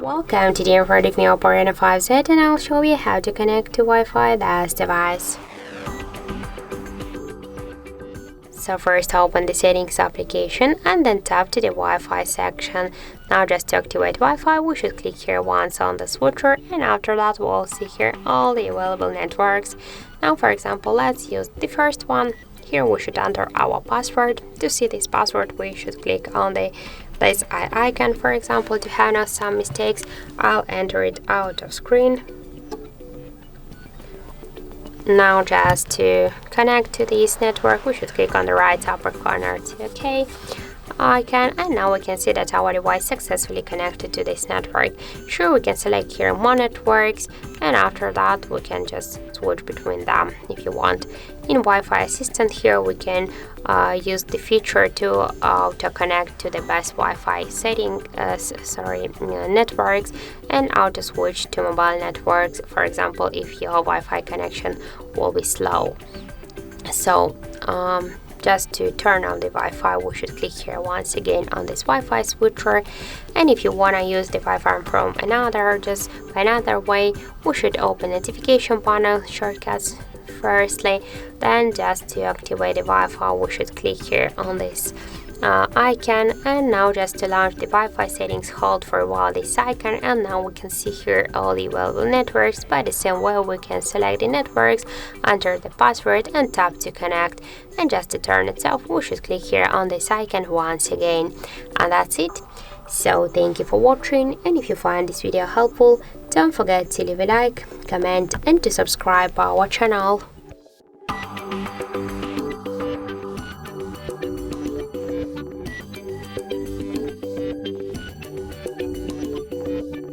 Welcome to the info of OPPO RENO 5Z, and I'll show you how to connect to Wi-Fi this device. So first open the settings application and then tap to the Wi-Fi section. Now just to activate Wi-Fi, we should click here once on the switcher, and after that we'll see here all the available networks. Now for example, let's use the first one. Here we should enter our password. To see this password, we should click on the this icon. For example, to have not some mistakes, I'll enter it out of screen. Now just to connect to this network, we should click on the right upper corner to OK icon, and now we can see that our device successfully connected to this network. Sure, we can select here more networks, and after that we can just switch between them if you want. In Wi-Fi assistant, here we can use the feature to auto connect to the best Wi-Fi networks, and auto switch to mobile networks, for example if your Wi-Fi connection will be slow. So just to turn on the Wi-Fi, we should click here once again on this Wi-Fi switcher, and if you want to use the Wi-Fi from another way, we should open notification panel shortcuts firstly. Then just to activate the Wi-Fi, we should click here on this icon, and now just to launch the Wi-Fi settings, hold for a while this icon, and now we can see here all the available networks. By the same way, we can select the networks, enter the password and tap to connect, and just to turn it off, we should click here on this icon once again, and that's it. So thank you for watching, and if you find this video helpful, don't forget to leave a like, comment and to subscribe our channel.